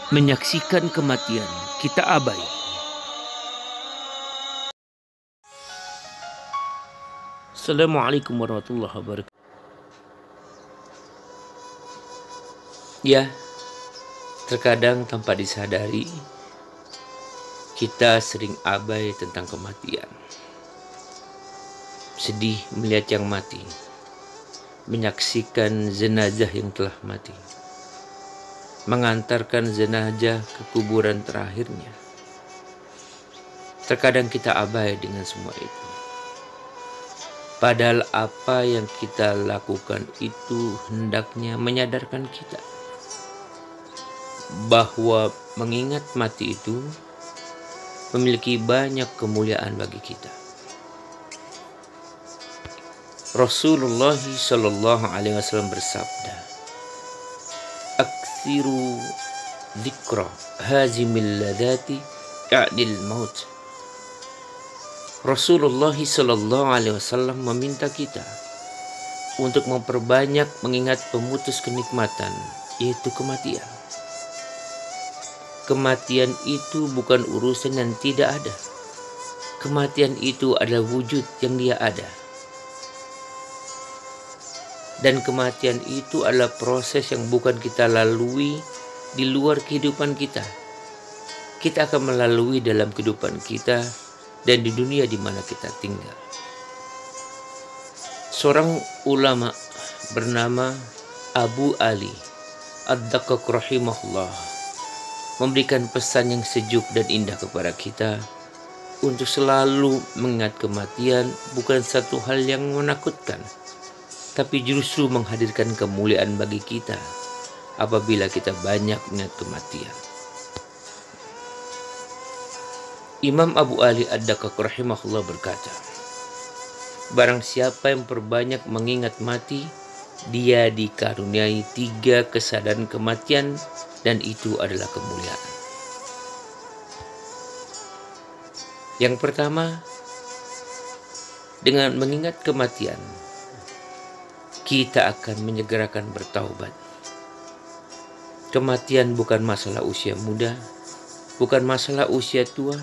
Menyaksikan kematian, kita abai. Assalamualaikum warahmatullahi wabarakatuh. Ya, terkadang tanpa disadari, kita sering abai tentang kematian. Sedih melihat yang mati, menyaksikan jenazah yang telah mati, mengantarkan jenazah ke kuburan terakhirnya. Terkadang kita abai dengan semua itu. Padahal apa yang kita lakukan itu hendaknya menyadarkan kita bahwa mengingat mati itu memiliki banyak kemuliaan bagi kita. Rasulullah Shallallahu Alaihi Wasallam bersabda, "Aktsiru dzikra hazimil ladati ya'dil maut." Rasulullah Shallallahu Alaihi Wasallam meminta kita untuk memperbanyak mengingat pemutus kenikmatan, yaitu kematian. Kematian itu bukan urusan yang tidak ada. Kematian itu adalah wujud yang dia ada. Dan kematian itu adalah proses yang bukan kita lalui di luar kehidupan kita. Kita akan melalui dalam kehidupan kita dan di dunia di mana kita tinggal. Seorang ulama bernama Abu Ali Ad-Daqqaq rahimahullah memberikan pesan yang sejuk dan indah kepada kita untuk selalu mengingat kematian bukan satu hal yang menakutkan, tapi justru menghadirkan kemuliaan bagi kita apabila kita banyak mengingat kematian. Imam Abu Ali Ad-Daqqaq rahimahullah berkata, barang siapa yang perbanyak mengingat mati, dia dikaruniai 3 kesadaran kematian, dan itu adalah kemuliaan. Yang pertama, dengan mengingat kematian, kita akan menyegerakan bertaubat. Kematian bukan masalah usia muda, bukan masalah usia tua,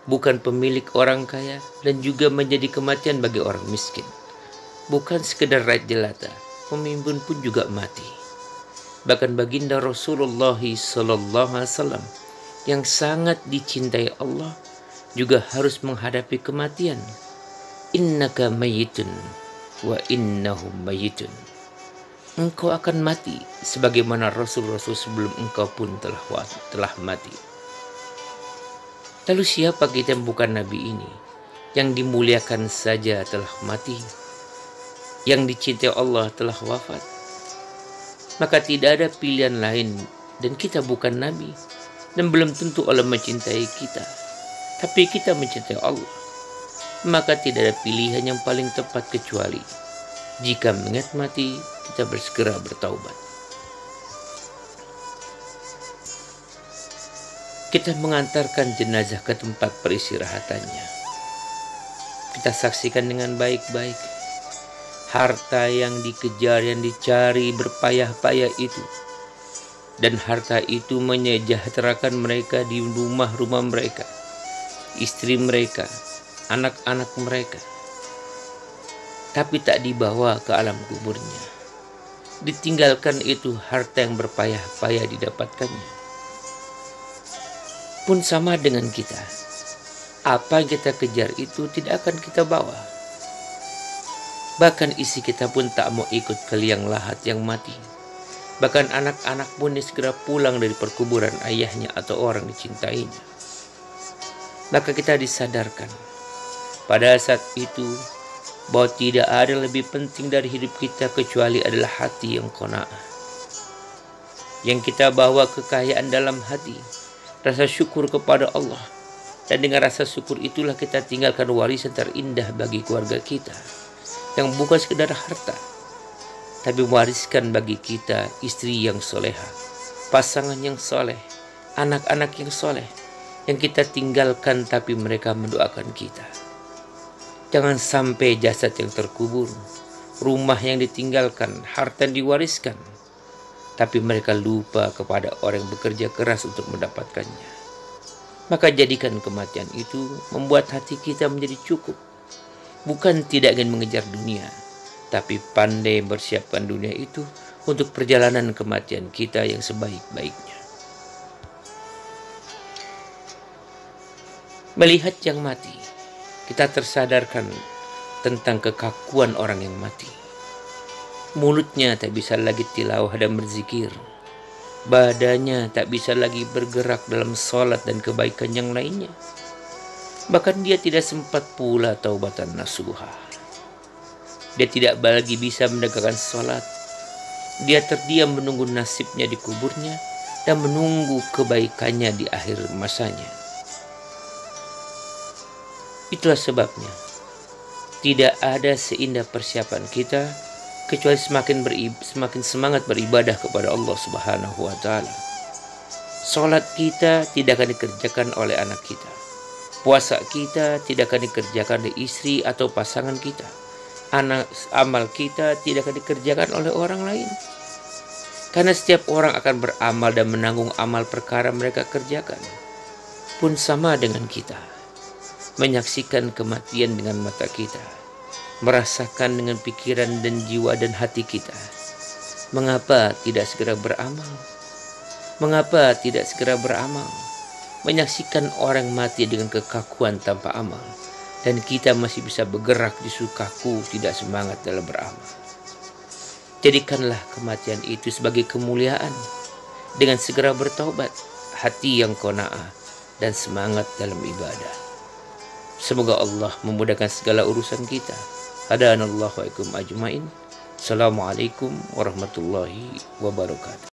bukan pemilik orang kaya, dan juga menjadi kematian bagi orang miskin. Bukan sekedar rakyat jelata, pemimpin pun juga mati. Bahkan baginda Rasulullah Sallallahu Alaihi Wasallam yang sangat dicintai Allah juga harus menghadapi kematian. Innaka mayyitun wa innahum mayyitun. Engkau akan mati sebagaimana Rasul-Rasul sebelum engkau pun telah mati. Lalu siapa kita yang bukan Nabi ini, yang dimuliakan saja telah mati, yang dicintai Allah telah wafat? Maka tidak ada pilihan lain, dan kita bukan Nabi, dan belum tentu Allah mencintai kita, tapi kita mencintai Allah. Maka tidak ada pilihan yang paling tepat kecuali jika mengingat mati, kita bersegera bertaubat. Kita mengantarkan jenazah ke tempat peristirahatannya. Kita saksikan dengan baik-baik harta yang dikejar, yang dicari berpayah-payah itu. Dan harta itu menyejahterakan mereka di rumah-rumah mereka, istri mereka, anak-anak mereka. Tapi tak dibawa ke alam kuburnya. Ditinggalkan itu harta yang berpayah-payah didapatkannya. Pun sama dengan kita. Apa yang kita kejar itu tidak akan kita bawa. Bahkan isi kita pun tak mau ikut ke liang lahat yang mati. Bahkan anak-anak pun segera pulang dari perkuburan ayahnya atau orang dicintainya. Maka kita disadarkan pada saat itu bahwa tidak ada lebih penting dari hidup kita kecuali adalah hati yang qanaah. Yang kita bawa kekayaan dalam hati, rasa syukur kepada Allah. Dan dengan rasa syukur itulah kita tinggalkan warisan terindah bagi keluarga kita, yang bukan sekedar harta, tapi wariskan bagi kita istri yang soleha, pasangan yang soleh, anak-anak yang soleh, yang kita tinggalkan tapi mereka mendoakan kita. Jangan sampai jasad yang terkubur, rumah yang ditinggalkan, harta yang diwariskan, tapi mereka lupa kepada orang yang bekerja keras untuk mendapatkannya. Maka jadikan kematian itu membuat hati kita menjadi cukup. Bukan tidak ingin mengejar dunia, tapi pandai bersiapkan dunia itu untuk perjalanan kematian kita yang sebaik-baiknya. Melihat yang mati, kita tersadarkan tentang kekakuan orang yang mati. Mulutnya tak bisa lagi tilawah dan berzikir. Badannya tak bisa lagi bergerak dalam sholat dan kebaikan yang lainnya. Bahkan dia tidak sempat pula taubatan nasuha. Dia tidak lagi bisa menegakkan sholat. Dia terdiam menunggu nasibnya di kuburnya dan menunggu kebaikannya di akhir masanya. Itulah sebabnya tidak ada seindah persiapan kita kecuali semakin semangat beribadah kepada Allah Subhanahu wa Ta'ala. Sholat kita tidak akan dikerjakan oleh anak kita. Puasa kita tidak akan dikerjakan oleh istri atau pasangan kita. Amal kita tidak akan dikerjakan oleh orang lain. Karena setiap orang akan beramal dan menanggung amal perkara mereka kerjakan. Pun sama dengan kita. Menyaksikan kematian dengan mata kita. Merasakan dengan pikiran dan jiwa dan hati kita. Mengapa tidak segera beramal? Mengapa tidak segera beramal? Menyaksikan orang mati dengan kekakuan tanpa amal, dan kita masih bisa bergerak justru kaku, tidak semangat dalam beramal. Jadikanlah kematian itu sebagai kemuliaan dengan segera bertaubat, hati yang qanaah dan semangat dalam ibadah. Semoga Allah memudahkan segala urusan kita. Hadanallahu wa ikum ajmain. Assalamualaikum warahmatullahi wabarakatuh.